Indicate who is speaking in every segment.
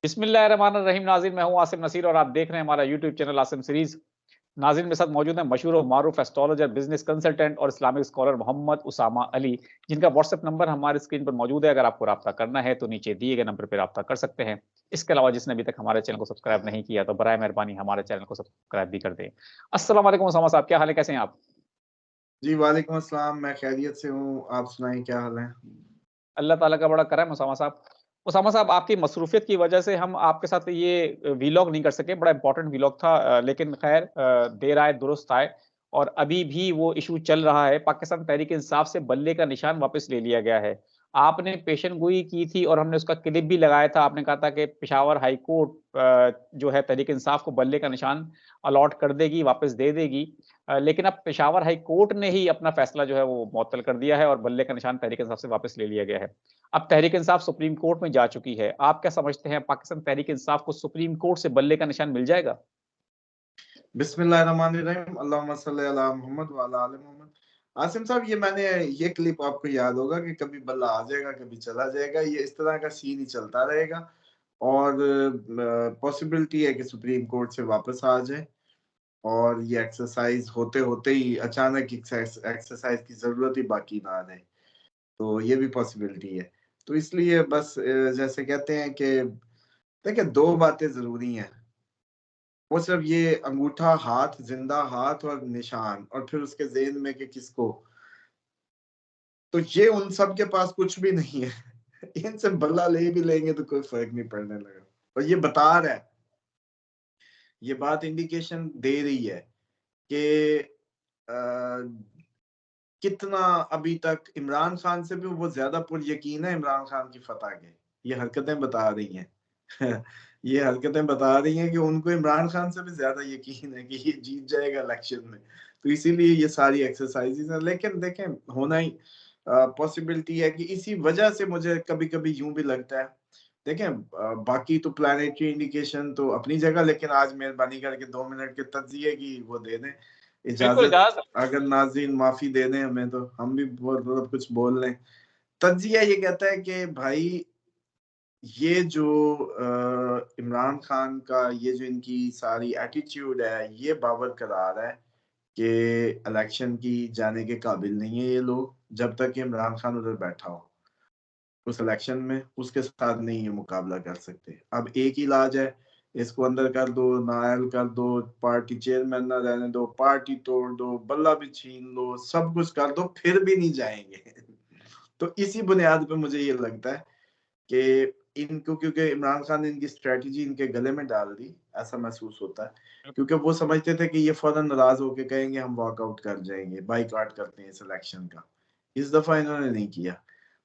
Speaker 1: बिस्मिल्लाहिर्रहमानिर्रहीम। नाज़रीन, मैं हूँ आसिम नसीर और आप देख रहे हैं हमारा यूट्यूब चैनल आसिम सीरीज़। नाज़रीन, मेरे साथ मौजूद हैं मशहूर और मारूफ एस्ट्रोलॉजर, बिज़नेस कंसल्टेंट और इस्लामिक स्कॉलर मोहम्मद उसामा अली, जिनका व्हाट्सएप नंबर हमारी स्क्रीन पर मौजूद है। अगर आपको राब्ता करना है तो नीचे दिए गए नंबर पे राब्ता कर सकते हैं। इसके अलावा जिसने अभी तक हमारे चैनल को सब्सक्राइब नहीं किया तो बराए मेहरबानी हमारे चैनल को सब्सक्राइब भी कर दें। अस्सलाम वालेकुम उसामा साहब, क्या हाल है? कैसे हैं आप?
Speaker 2: जी, वालेकुम अस्सलाम, मैं खैरियत से हूँ, आप सुनाइए क्या हाल है?
Speaker 1: अल्लाह ताला का बड़ा करम है उसामा साहब। उसामा साहब, आपकी मसरूफ़ियत की वजह से हम आपके साथ ये वीलॉग नहीं कर सके, बड़ा इम्पोर्टेंट वीलॉग था, लेकिन ख़ैर देर आए दुरुस्त आए और अभी भी वो इश्यू चल रहा है। पाकिस्तान तहरीक-ए-इंसाफ से बल्ले का निशान वापस ले लिया गया है। आपने पेशन गोई की थी और हमने उसका क्लिप भी लगाया था। आपने कहा था कि पेशावर हाई कोर्ट जो है तहरीक-ए-इंसाफ को बल्ले का निशान अलॉट कर देगी, वापस दे देगी। लेकिन अब पेशावर हाई कोर्ट ने ही अपना फ़ैसला जो है वो मुअत्तल कर दिया है और बल्ले का निशान तहरीक-ए-इंसाफ से वापस ले लिया गया है। अब तहरीक-ए-इंसाफ सुप्रीम कोर्ट में जा चुकी है। आप क्या समझते हैं, पाकिस्तान तहरीक-ए-इंसाफ को सुप्रीम कोर्ट से बल्ले का निशान मिल जाएगा?
Speaker 2: बिस्मिल्लाहिर्रहमानिर्रहीम, अल्लाहुम्मा सल्लि अला मुहम्मद व अला आलि मोहम्मद। आसिम साहब, ये क्लिप आपको याद होगा कि कभी बल्ला आ जाएगा, कभी चला जाएगा, ये इस तरह का सीन ही चलता रहेगा और पॉसिबिलिटी है कि सुप्रीम कोर्ट से वापस आ जाए और ये एक्सरसाइज़ होते-होते ही अचानक एक्सरसाइज़ की ज़रूरत ही बाकी ना रहे, तो ये भी पॉसिबिलिटी है। तो इसलिए बस जैसे कहते हैं कि देखिए 2 बातें ज़रूरी हैं। वो सिर्फ ये अंगूठा हाथ, ज़िंदा हाथ और निशान और फिर उसके ज़ेहन में कि किसको, तो ये उन सब के पास कुछ भी नहीं है। इनसे बल्ला ले भी लेंगे तो कोई फ़र्क नहीं पड़ने लगा। और ये बता रहा है, ये बात इंडिकेशन दे रही है कि कितना अभी तक इमरान खान से भी वो ज़्यादा पुरयकीन है इमरान खान की फ़तह के। ये हरकतें बता रही हैं। ये हरकतें बता रही हैं कि उनको इमरान खान से भी ज़्यादा यकीन है कि ये जीत जाएगा इलेक्शन में। तो इसीलिए ये सारी एक्सरसाइज़ेज़ हैं। लेकिन देखें, होना ही पॉसिबिलिटी है कि इसी वजह से मुझे कभी-कभी यूँ भी लगता है। देखें, बाकी तो प्लैनेटरी इंडिकेशन तो अपनी जगह, लेकिन आज मेहरबानी करके 2 मिनट के तज़िये की वो दे दें
Speaker 1: बिल्कुल,
Speaker 2: इजाज़त।
Speaker 1: इजाज़त।
Speaker 2: अगर नाज़रीन माफ़ी दे दें हमें तो हम भी मतलब कुछ बोल लें। तज्जिया ये कहता है कि भाई, ये जो इमरान खान का ये जो इनकी सारी एटीट्यूड है, ये बावर करा रहा है कि इलेक्शन की जाने के काबिल नहीं है ये लोग, जब तक कि इमरान खान उधर बैठा हो। उस इलेक्शन में उसके साथ नहीं ये मुकाबला कर सकते। अब एक ही इलाज है, इसको अंदर कर दो, नाअहल कर दो, पार्टी चेयरमैन ना रहने दो, पार्टी तोड़ दो, बल्ला भी छीन लो, सब कुछ कर दो, फिर भी नहीं जाएँगे। तो इसी बुनियाद पे मुझे ये लगता है कि इनको, क्योंकि इमरान खान ने इनकी स्ट्रैटेजी इनके गले में डाल दी, ऐसा महसूस होता है। क्योंकि वो समझते थे कि ये फ़ौरन नाराज़ होके कहेंगे हम वॉकआउट कर जाएँगे, बायकॉट करते हैं इस इलेक्शन का। इस दफ़ा इन्होंने नहीं किया।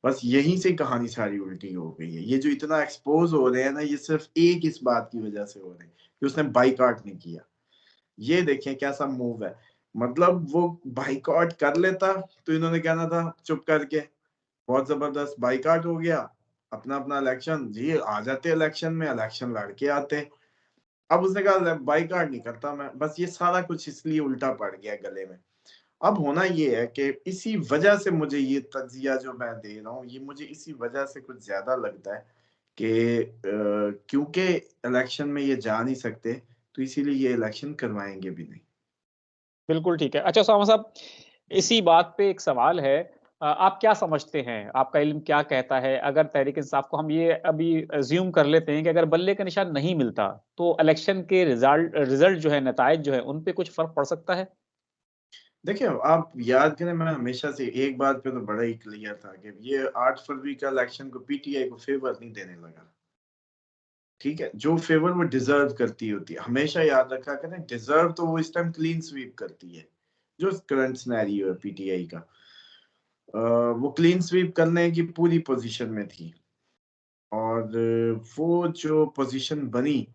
Speaker 2: बस यहीं से कहानी सारी उल्टी हो गई है। ये जो इतना एक्सपोज़ हो रहे हैं ना, ये सिर्फ़ एक इस बात की वज़ह से हो रहे हैं कि उसने बायकॉट नहीं किया। ये देखें कैसा मूव है। मतलब वो बायकॉट कर लेता तो इन्होंने कहना था चुप करके, बहुत ज़बरदस्त बायकॉट हो गया, अपना-अपना इलेक्शन जी आ जाते इलेक्शन में, इलेक्शन लड़ के आते। अब उसने कहा बायकॉट नहीं करता मैं, बस ये सारा कुछ इसलिए उल्टा पड़ गया गले में। अब होना ये है कि इसी वजह से मुझे ये तज्ज़िया जो मैं दे रहा हूँ, ये मुझे इसी वजह से कुछ ज़्यादा लगता है कि क्योंकि इलेक्शन में ये जा नहीं सकते, तो इसीलिए ये इलेक्शन करवाएँगे भी नहीं।
Speaker 1: बिल्कुल ठीक है। अच्छा उसामा साहब, इसी बात पे एक सवाल है। आप क्या समझते हैं? आपका इल्म क्या कहता है? अगर तहरीक-ए-इंसाफ को हम ये अभी अज़्यूम कर लेते हैं कि अगर बल्ले का निशान नहीं मिलता, तो इलेक्शन के रिज़ल्ट जो है, नताइज जो है, उन पे कुछ फ़र्क पड़ सकता है?
Speaker 2: देखिए, आप याद करें, मैं हमेशा से एक बात पे तो बड़ा ही क्लियर था कि ये 8 फरवरी का इलेक्शन को पीटीआई को फ़ेवर नहीं देने लगा। ठीक है? जो फ़ेवर वो डिज़र्व करती होती है, हमेशा याद रखा करें, डिज़र्व तो वो इस टाइम क्लीन स्वीप करती है, जो करंट सिनेरियो है पीटीआई का। अ, वो क्लीन स्वीप करने की पूरी पोज़ीशन में थी और वो जो पोज़ीशन बनी,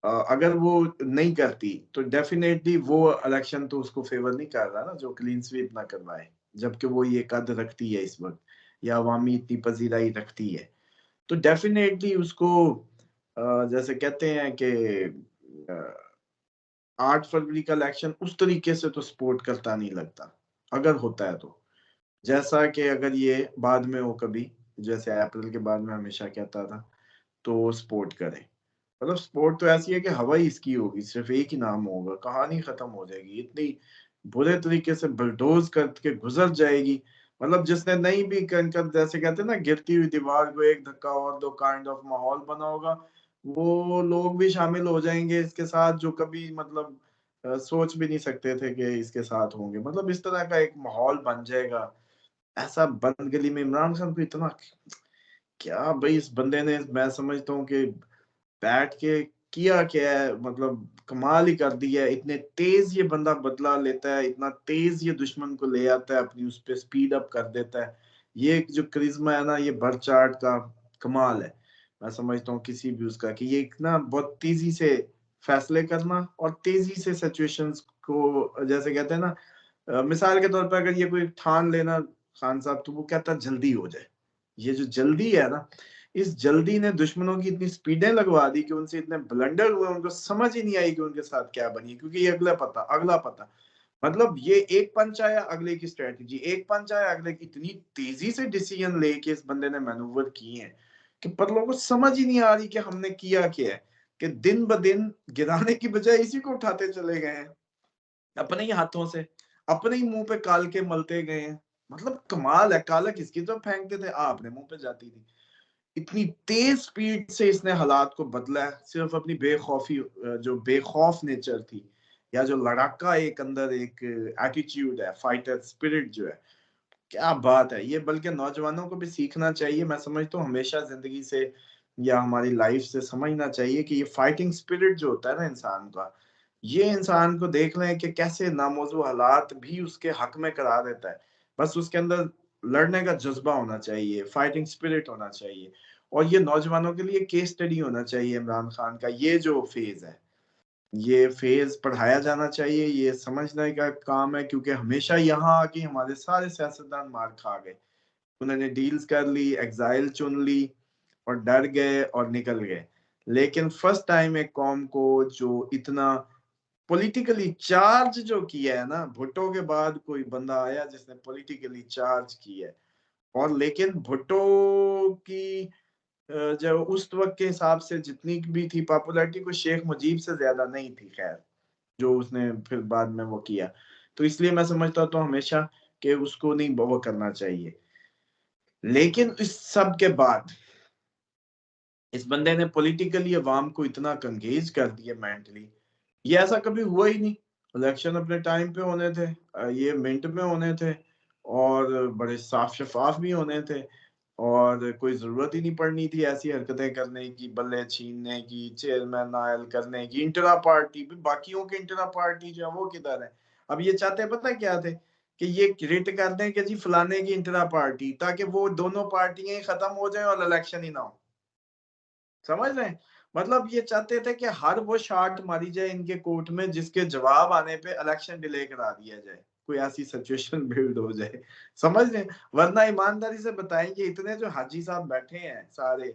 Speaker 2: अगर वो नहीं करती तो डेफ़िनेटली वो इलेक्शन तो उसको फ़ेवर नहीं कर रहा ना, जो क्लीन स्वीप ना करवाए, जबकि वो ये कद रखती है इस वक़्त या अवामी इतनी पज़ीराई रखती है। तो डेफ़िनेटली उसको जैसे कहते हैं कि अ, 8 फरवरी का इलेक्शन उस तरीके से तो सपोर्ट करता नहीं लगता, अगर होता है तो। जैसा कि अगर ये बाद में हो कभी, जैसे अप्रैल के बाद मैं हमेशा कहता था, तो सपोर्ट करें। मतलब सपोर्ट तो ऐसी है कि हवा ही इसकी होगी, सिर्फ एक ही नाम होगा, कहानी खत्म हो जाएगी, इतनी बुरे तरीके से बुलडोज करके गुजर जाएगी। मतलब जिसने नहीं भी जैसे कहते हैं ना, गिरती हुई दीवार को एक धक्का और दो काइंड ऑफ माहौल बना होगा, वो लोग भी शामिल हो जाएंगे इसके साथ, जो कभी मतलब सोच भी नहीं सकते थे कि इसके साथ होंगे। मतलब इस तरह का एक माहौल बन जाएगा। ऐसा बंद गली में इमरान खान को इतना क्या भाई, इस बंदे ने, मैं समझता हूँ कि बैठ के किया क्या है, मतलब कमाल ही कर दिया है। इतने तेज ये बंदा बदला लेता है, इतना तेज ये दुश्मन को ले आता है, अपनी उस पे स्पीड अप कर देता है। ये जो करिश्मा है ना, ये बरचार्ट का कमाल है। मैं समझता हूँ किसी भी उसका, कि ये ना बहुत तेजी से फैसले करना और तेजी से सिचुएशंस को, जैसे कहते हैं ना, मिसाल के तौर पर अगर ये कोई ठान लेना खान साहब, तो वो कहता है जल्दी हो जाए। ये जो जल्दी है ना, इस जल्दी ने दुश्मनों की इतनी स्पीडें लगवा दी कि उनसे इतने ब्लंडर हुए, उनको समझ ही नहीं आई कि उनके साथ क्या बनी, क्योंकि ये अगला पता। मतलब ये एक पंच आया, अगले की स्ट्रेटजी, एक पंच आया, अगले की, इतनी तेजी से डिसीजन लेके इस बंदे ने मैनूवर किए हैं कि पर लोगों को समझ ही नहीं आ रही कि हमने किया क्या है, कि दिन ब दिन गिराने की बजाय इसी को उठाते चले गए हैं अपने ही हाथों से, अपने ही मुंह पे काल के मलते गए हैं। मतलब कमाल है, काला किसकी तो फेंकते थे, अपने मुंह पे जाती थी। इतनी तेज स्पीड से इसने हालात को बदला है, सिर्फ अपनी बेखौफी, जो बेखौफ नेचर थी, या जो लड़ाका एक अंदर एक एटीट्यूड है, फाइटर स्पिरिट जो है, क्या बात है ये। बल्कि नौजवानों को भी सीखना चाहिए, मैं समझता हूँ हमेशा जिंदगी से या हमारी लाइफ से समझना चाहिए कि ये फाइटिंग स्पिरिट जो होता है ना इंसान का, ये इंसान को देख लें कि कैसे नामौजू हालात भी उसके हक में करा देता है। बस उसके अंदर लड़ने का जज्बा होना चाहिए, फाइटिंग स्पिरिट होना चाहिए। और ये नौजवानों के लिए केस स्टडी होना चाहिए इमरान खान का ये जो फेज है, ये फेज पढ़ाया जाना चाहिए, ये समझने का काम है, क्योंकि हमेशा यहाँ आके हमारे सारे सियासतदान मार खा गए। उन्होंने डील्स कर ली, एग्जाइल चुन ली और डर गए और निकल गए। लेकिन फर्स्ट टाइम एक कौम को जो इतना पॉलिटिकली चार्ज जो किया है ना, भुट्टो के बाद कोई बंदा आया जिसने पॉलिटिकली चार्ज किया है। और लेकिन भुट्टो की जो उस वक्त के हिसाब से जितनी भी थी पॉपुलैरिटी, को शेख मुजीब से ज्यादा नहीं थी, खैर, जो उसने फिर बाद में वो किया। तो इसलिए मैं समझता हूँ तो हमेशा कि उसको नहीं वो करना चाहिए। लेकिन इस सब के बाद इस बंदे ने पॉलिटिकली अवाम को इतना कंगेज कर दिया मेंटली, ये ऐसा कभी हुआ ही नहीं। इलेक्शन अपने टाइम पे होने थे, ये मिंट में होने थे, और बड़े साफ शफाफ भी होने थे, और कोई जरूरत ही नहीं पड़नी थी ऐसी हरकतें करने की, बल्ले छीनने की, चेयरमैन नायल करने की, इंटरा पार्टी भी, बाकियों के इंटरा पार्टी जो है वो किधर है। अब ये चाहते पता क्या थे, कि ये रिट कर दें कि जी फलाने की इंटरा पार्टी, ताकि वो दोनों पार्टियां ही खत्म हो जाए और इलेक्शन ही ना हो। समझ रहे हैं? मतलब ये चाहते थे कि हर वो शाट मारी जाए इनके कोर्ट में जिसके जवाब आने पे इलेक्शन डिले करा दिया जाए, कोई ऐसी सिचुएशन बिल्ड हो जाए। समझ रहे हैं? वरना ईमानदारी से बताएं कि इतने जो हाजी साहब बैठे हैं सारे,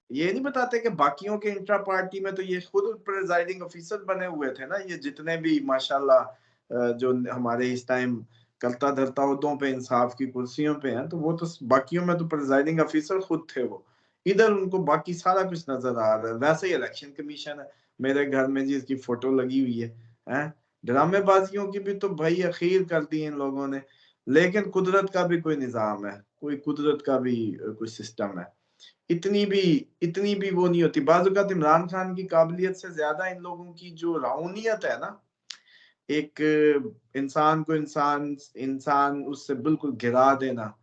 Speaker 2: ये नहीं बताते कि बाकियों के इंट्रा पार्टी में तो ये खुद प्रिजाइडिंग ऑफिसर बने हुए थे ना, ये जितने भी माशाल्लाह जो हमारे इस टाइम करता धरता उहदों पे, इंसाफ की कुर्सियों पे हैं, तो वो तो बाकियों में तो प्रिजाइडिंग ऑफिसर खुद थे वो। इधर उनको बाकी सारा कुछ नजर आ रहा है। वैसे ही इलेक्शन कमीशन है मेरे घर में जी, इसकी फोटो लगी हुई है, हैं? ड्रामेबाजियों की भी तो भाई अखीर कर दी इन लोगों ने। लेकिन कुदरत का भी कोई निजाम है, कोई कुदरत का भी कोई सिस्टम है। इतनी भी इतनी भी वो नहीं होती बाज़ औक़ात। इमरान खान की काबिलियत से ज्यादा इन लोगों की जो रऊनियत है ना, एक इंसान को इंसान इंसान उससे बिल्कुल गिरा देना,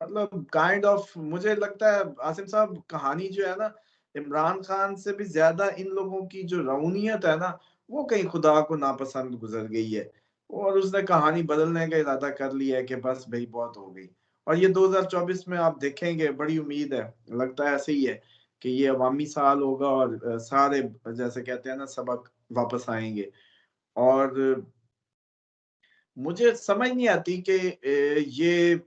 Speaker 2: मतलब काइंड ऑफ, मुझे लगता है आसिम साहब, कहानी जो है ना, इमरान खान से भी ज्यादा इन लोगों की जो रऊनियत है ना, वो कहीं खुदा को नापसंद गुजर गई है, और उसने कहानी बदलने का इरादा कर लिया है कि बस भाई बहुत हो गई। और ये 2024 में आप देखेंगे, बड़ी उम्मीद है, लगता है ऐसे ही है कि ये अवामी साल होगा और सारे जैसे कहते हैं ना सबक वापस आएंगे। और मुझे समझ नहीं आती कि ये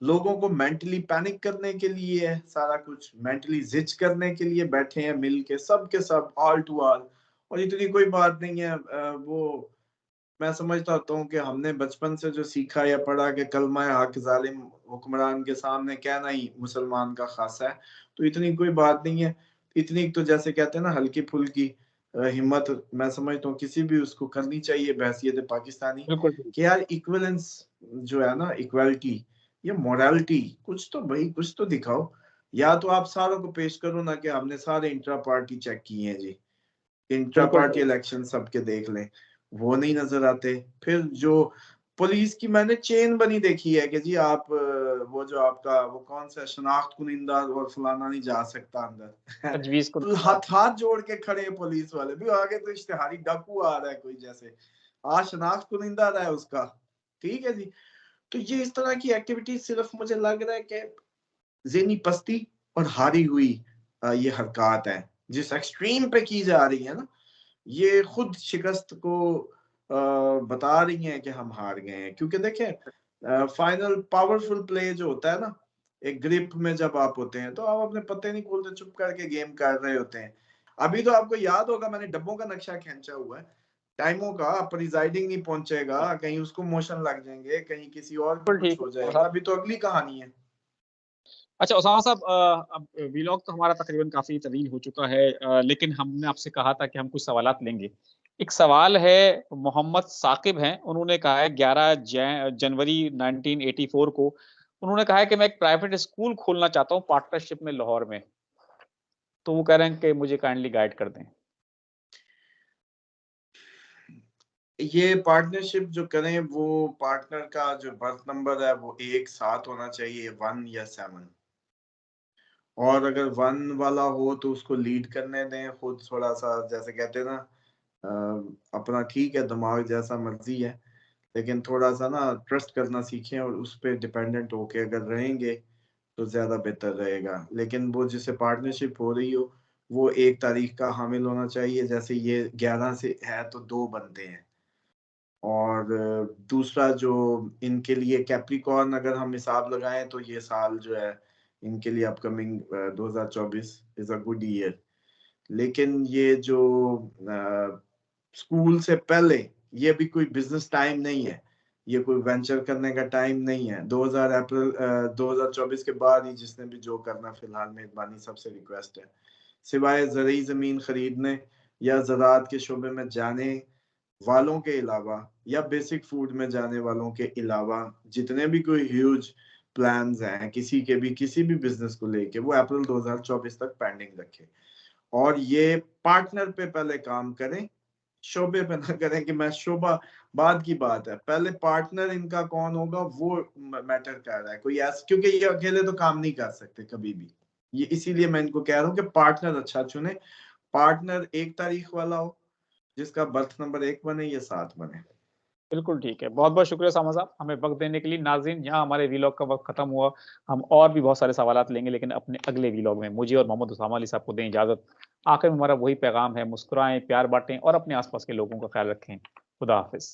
Speaker 2: लोगों को मेंटली पैनिक करने के लिए है, सारा कुछ मेंटली जिच करने के लिए बैठे हैं मिल के, सब के सब ऑल टू ऑल। और इतनी कोई बात नहीं है। वो मैं समझता होता हूँ कि हमने बचपन से जो सीखा या पढ़ा कि कलमा हक जालिम हुक्मरान के सामने कहना ही मुसलमान का खासा है, तो इतनी कोई बात नहीं है। इतनी तो जैसे कहते हैं ना हल्की फुल्की हिम्मत, मैं समझता हूँ किसी भी उसको करनी चाहिए बहैसियत पाकिस्तानी,
Speaker 1: बिल्कुल
Speaker 2: कि यार इक्विवेलेंस जो है ना, इक्वालिटी या मोरालिटी, कुछ तो भाई कुछ तो दिखाओ। या तो आप सारों को पेश करो ना कि हमने सारे इंट्रा पार्टी चेक किए हैं जी, इंट्रा
Speaker 1: बिल्कुल
Speaker 2: पार्टी
Speaker 1: ठीक।
Speaker 2: इलेक्शन सबके देख लें, वो नहीं नजर आते। फिर जो पुलिस की मैंने चेन बनी देखी है कि जी आप वो जो आपका वो कौन सा शनाख्त कुनिंदा और फलाना नहीं जा सकता अंदर
Speaker 1: तजवीज़ को
Speaker 2: तो हाथ हाथ जोड़ के खड़े हैं पुलिस वाले भी, आगे तो इश्तेहारी डाकू आ रहा है कोई, जैसे आज शनाख्त कुनिंदा रहा है उसका, ठीक है जी। तो ये इस तरह की एक्टिविटी सिर्फ मुझे लग रहा है कि ज़हनी पस्ती और हारी हुई ये हरकत है जिस एक्सट्रीम पे की जा रही है ना, ये खुद शिकस्त को बता रही हैं कि हम हार गए हैं। क्योंकि देखें फाइनल पावरफुल प्ले जो होता है ना, एक ग्रिप में जब आप होते हैं तो आप अपने पत्ते नहीं खोलते, चुप करके गेम कर रहे होते हैं। अभी तो आपको याद होगा मैंने डब्बों का नक्शा खींचा हुआ है टाइमों का, प्रिजाइडिंग नहीं पहुंचेगा, कहीं उसको मोशन लग जाएंगे, कहीं किसी और को
Speaker 1: बिल्कुल
Speaker 2: कुछ
Speaker 1: ठीक
Speaker 2: हो
Speaker 1: है।
Speaker 2: जाएगा, अभी तो अगली कहानी है।
Speaker 1: अच्छा उसामा साहब, अब व्लॉग तो हमारा तकरीबन काफ़ी तवील हो चुका है, लेकिन हमने आपसे कहा था कि हम कुछ सवालात लेंगे। एक सवाल है, मोहम्मद साकिब हैं, उन्होंने कहा है 11 जनवरी 1984 को, उन्होंने कहा है कि मैं एक प्राइवेट स्कूल खोलना चाहता हूँ पार्टनरशिप में लाहौर में। तो वो कह रहे हैं कि मुझे काइंडली गाइड कर दें।
Speaker 2: ये पार्टनरशिप जो करें, वो पार्टनर का जो बर्थ नंबर है वो एक साथ होना चाहिए, 1 या 7। और अगर 1 वाला हो तो उसको लीड करने दें, खुद थोड़ा सा जैसे कहते हैं ना अपना ठीक है दिमाग जैसा मर्जी है, लेकिन थोड़ा सा ना ट्रस्ट करना सीखें और उस पर डिपेंडेंट होके अगर रहेंगे तो ज्यादा बेहतर रहेगा। लेकिन वो जिससे पार्टनरशिप हो रही हो वो 1 तारीख का हामिल होना चाहिए, जैसे ये 11 से है तो 2 बनते हैं। और दूसरा जो इनके लिए कैप्रिकॉर्न अगर हम हिसाब लगाएं तो ये साल जो है इनके लिए upcoming 2024 is a good year. लेकिन ये जो स्कूल से पहले, ये भी कोई बिजनेस टाइम नहीं है, ये कोई वेंचर करने का टाइम नहीं है। 2000 अप्रैल 2024 के बाद ही जिसने भी जो करना, फिलहाल मेहरबानी सबसे रिक्वेस्ट है, सिवाय ज़रूरी ज़मीन खरीदने या ज़राअत के शोबे में जाने वालों के अलावा या बेसिक फूड में जाने वालों के अलावा, जितने भी कोई ह्यूज प्लान्स हैं किसी के भी किसी भी बिजनेस को लेके, वो अप्रैल 2024 तक पेंडिंग रखे। और ये पार्टनर पे पहले काम करें, शोबे पे ना करें कि मैं शोबा, बाद की बात है, पहले पार्टनर इनका कौन होगा वो मैटर कर रहा है। कोई ऐसा, क्योंकि ये अकेले तो काम नहीं कर सकते कभी भी, ये इसीलिए मैं इनको कह रहा हूँ कि पार्टनर अच्छा चुने, पार्टनर 1 तारीख वाला हो, जिसका बर्थ नंबर 1 बने या 7 बने।
Speaker 1: बिल्कुल ठीक है। बहुत-बहुत शुक्रिया सामा साहब, हमें वक़्त देने के लिए। नाज़रीन, यहाँ हमारे व्लॉग का वक़्त खत्म हुआ। हम और भी बहुत सारे सवालात लेंगे, लेकिन अपने अगले व्लॉग में। मुझे और मोहम्मद उसामा अली साहब को दें इजाज़त। आखिर में हमारा वही पैगाम है, मुस्कुराएँ, प्यार बाँटें और अपने आस-पास के लोगों का ख़्याल रखें। खुदा हाफ़िज़।